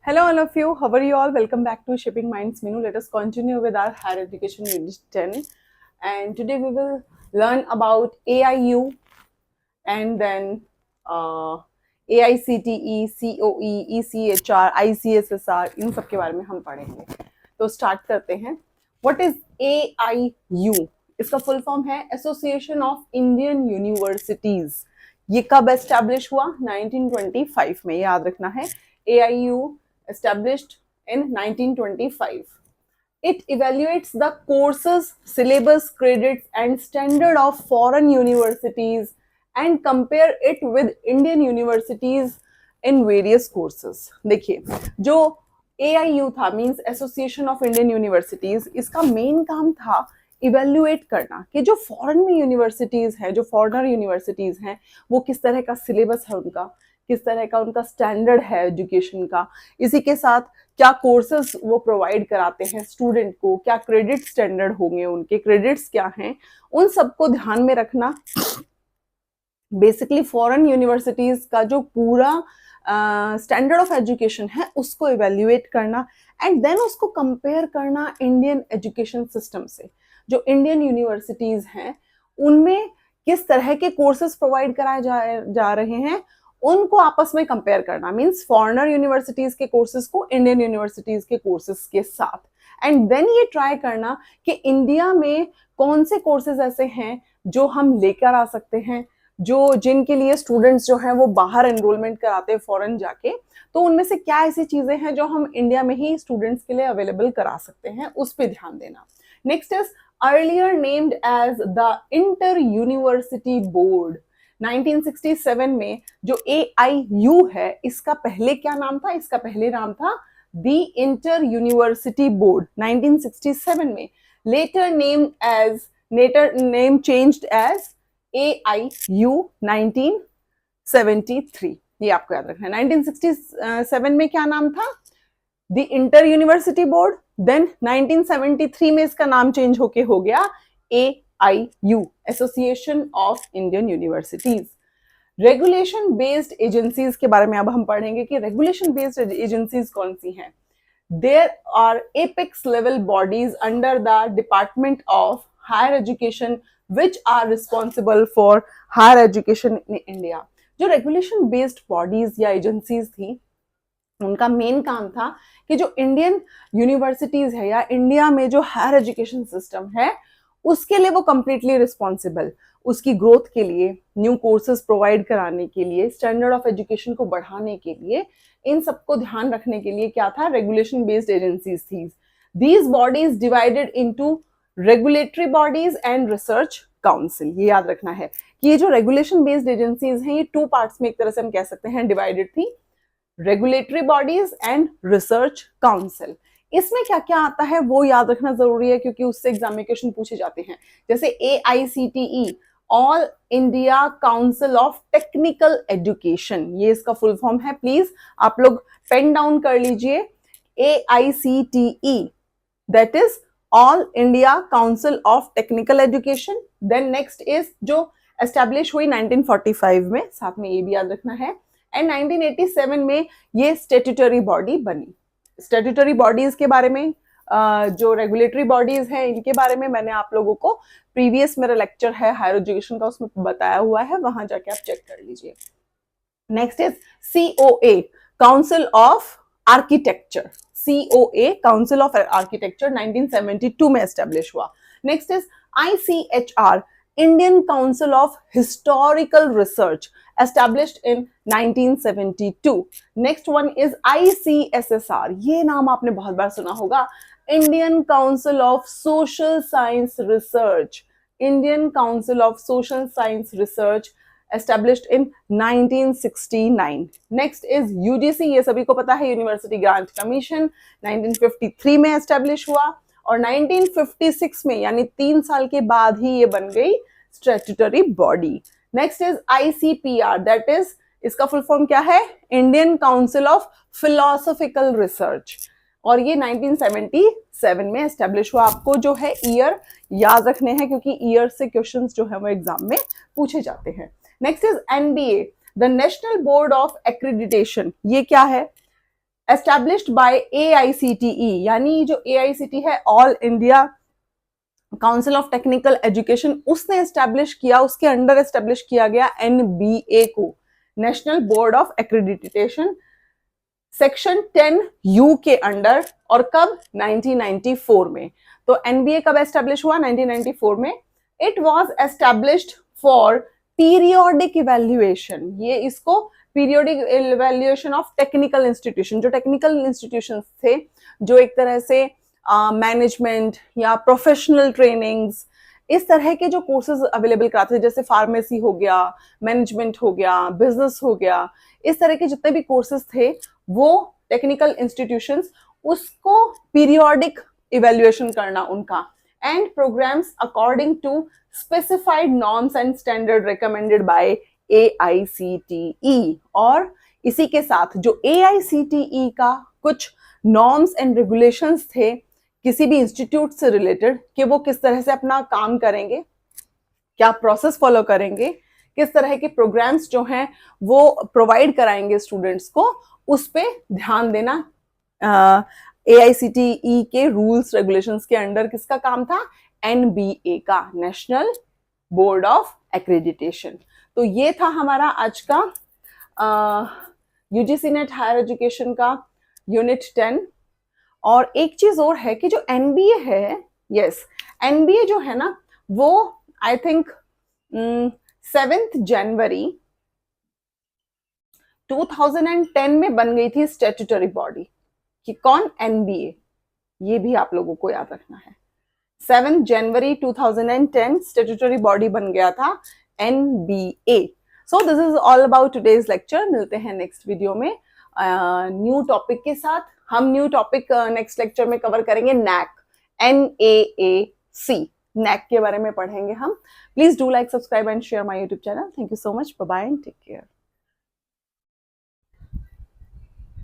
Hello, all of you. How are you all? Welcome back to Shaping Minds Minu. Let us continue with our higher education unit 10. And today we will learn about AIU and then AICTE, COE, ECHR, ICSSR इन सब के बारे में हम पढ़ेंगे. तो start करते हैं. What is AIU? इसका फुल फॉर्म है एसोसिएशन ऑफ इंडियन यूनिवर्सिटीज. ये कब एस्टैब्लिश हुआ? 1925 में. याद रखना है, AIU established in 1925. It evaluates the courses, syllabus, credits and standard of foreign universities and compare it with Indian universities in various courses. देखिए, जो AIU था means association of Indian universities, इसका मेन काम था इवेल्युएट करना कि जो foreign में यूनिवर्सिटीज हैं, जो फॉरेनर यूनिवर्सिटीज हैं, वो किस तरह का सिलेबस है उनका, किस तरह का उनका स्टैंडर्ड है एजुकेशन का, इसी के साथ क्या कोर्सेज वो प्रोवाइड कराते हैं स्टूडेंट को, क्या क्रेडिट स्टैंडर्ड होंगे, उनके क्रेडिट्स क्या हैं, उन सबको ध्यान में रखना. बेसिकली फॉरेन यूनिवर्सिटीज का जो पूरा स्टैंडर्ड ऑफ एजुकेशन है उसको इवेल्युएट करना एंड देन उसको कंपेयर करना इंडियन एजुकेशन सिस्टम से. जो इंडियन यूनिवर्सिटीज हैं उनमें किस तरह के कोर्सेज प्रोवाइड कराए जा रहे हैं, उनको आपस में कंपेयर करना. मींस फॉरेनर यूनिवर्सिटीज के कोर्सेज को इंडियन यूनिवर्सिटीज के कोर्सेज के साथ, एंड देन ये ट्राई करना कि इंडिया में कौन से कोर्सेज ऐसे हैं जो हम लेकर आ सकते हैं, जो जिनके लिए स्टूडेंट्स जो हैं वो बाहर एनरोलमेंट कराते हैं फॉरेन जाके, तो उनमें से क्या ऐसी चीजें हैं जो हम इंडिया में ही स्टूडेंट्स के लिए अवेलेबल करा सकते हैं, उस पर ध्यान देना. Next is earlier named as the inter university board. 1967 में जो AIU है, इसका पहले क्या नाम था? इसका पहले नाम था द इंटर यूनिवर्सिटी बोर्ड 1967 में. Later name changed as AIU 1973. ये आपको याद रखना है. 1967 में क्या नाम था? The inter university board. Then 1973 में इसका नाम चेंज होके हो गया AIU, association of Indian universities. Regulation based agencies के बारे में अब हम पढ़ेंगे कि रेगुलेशन बेस्ड एजेंसीज कौन सी हैं. There are apex level bodies under the department of higher education which are responsible for higher education in India. जो रेगुलेशन बेस्ड बॉडीज या एजेंसीज थी, उनका मेन काम था कि जो इंडियन यूनिवर्सिटीज है या इंडिया में जो हायर एजुकेशन सिस्टम है उसके लिए वो कंप्लीटली रिस्पॉन्सिबल, उसकी ग्रोथ के लिए, न्यू कोर्सेज प्रोवाइड कराने के लिए, स्टैंडर्ड ऑफ एजुकेशन को बढ़ाने के लिए, इन सबको ध्यान रखने के लिए क्या था? रेगुलेशन बेस्ड एजेंसीज थी. These bodies divided into regulatory bodies and research council. ये याद रखना है कि ये जो रेगुलेशन बेस्ड एजेंसीज हैं ये टू पार्ट्स में एक तरह से हम कह सकते हैं डिवाइडेड थी, regulatory bodies and research council. इसमें क्या क्या आता है वो याद रखना जरूरी है क्योंकि उससे एग्जामिनेशन पूछे जाते हैं. जैसे AICTE, all India council of technical education, ये इसका फुल फॉर्म है. प्लीज आप लोग पेन डाउन कर लीजिए. AICTE, that is all India council of technical education. Then next is जो एस्टैब्लिश हुई 1945 में, साथ में ये भी याद रखना है. एंड 1987 में ये स्टैट्यूटरी बॉडी बनी. स्टैट्यूटरी बॉडीज के बारे में, जो रेगुलेटरी बॉडीज हैं इनके बारे में मैंने आप लोगों को प्रीवियस मेरा लेक्चर है हायर एजुकेशन का, उसमें बताया हुआ है, वहां जाके आप चेक कर लीजिए. Next is COA, council of architecture. COA, council of architecture 1972 में एस्टेब्लिश हुआ. Next is ICHR, Indian council of historical research, established in 1972. Next one is ICSSR. ये नाम आपने बहुत बार सुना होगा. Indian Council of Social Science Research. Indian Council of Social Science Research, established in 1969. Next is UGC. ये सभी को पता है, यूनिवर्सिटी ग्रांट कमीशन 1953 में एस्टेब्लिश हुआ और 1956 में यानी 3 साल के बाद ही ये बन गई statutory body. Next is ICPR, that is, इसका फुल फॉर्म क्या है? Indian council of philosophical research, और ये 1977 में एस्टेब्लिश हुआ. आपको जो है ईयर याद रखने हैं क्योंकि ईयर से क्वेश्चंस जो है वो एग्जाम में पूछे जाते हैं. Next is NBA, the national board of accreditation. ये क्या है? एस्टैब्लिश्ड बाय AICTE, यानी जो AICTE है, all India council of technical education, उसने एस्टैब्लिश किया, उसके अंडर एस्टैब्लिश किया गया NBA को, national board of accreditation, section 10U के अंडर, और कब? 1994 में। तो NBA कब एस्टैब्लिश हुआ? 1994 में। It was established for periodic evaluation, ये इसको periodic evaluation of technical institution, जो टेक्निकल इंस्टीट्यूशन थे, जो एक तरह से मैनेजमेंट या प्रोफेशनल ट्रेनिंग्स, इस तरह के जो कोर्सेज अवेलेबल कराते थे, जैसे फार्मेसी हो गया, मैनेजमेंट हो गया, बिजनेस हो गया, इस तरह के जितने भी कोर्सेज थे, वो टेक्निकल इंस्टीट्यूशंस, उसको पीरियोडिक इवैल्यूएशन करना उनका, and programmes according to specified norms and standard recommended by AICTE। और इसी के साथ जो AICTE का कुछ नॉर्म्स एंड रेगुलेशंस थे किसी भी इंस्टीट्यूट से रिलेटेड, कि वो किस तरह से अपना काम करेंगे, क्या प्रोसेस फॉलो करेंगे, किस तरह के प्रोग्राम्स जो हैं वो प्रोवाइड कराएंगे स्टूडेंट्स को, उस पे ध्यान देना AICTE के रूल्स रेगुलेशंस के अंडर किसका काम था? NBA का, नेशनल बोर्ड ऑफ एक्रेडिटेशन। तो ये था हमारा आज का UGC नेट हायर एजुकेशन का यूनिट 10। और एक चीज और है कि जो NBA है, यस, NBA जो है ना, वो आई थिंक 7 जनवरी 2010 में बन गई थी स्टैट्यूटरी बॉडी, कि कौन? NBA। ये भी आप लोगों को याद रखना है, 7 जनवरी 2010 स्टैट्यूटरी बॉडी बन गया था NBA। So this is all about today's lecture. मिलते हैं नेक्स्ट वीडियो में न्यू टॉपिक के साथ। हम न्यू टॉपिक नेक्स्ट लेक्चर में कवर करेंगे NAAC, NAC के बारे में पढ़ेंगे हम। Please do like, subscribe and share my YouTube channel. Thank you so much, bye bye and take care.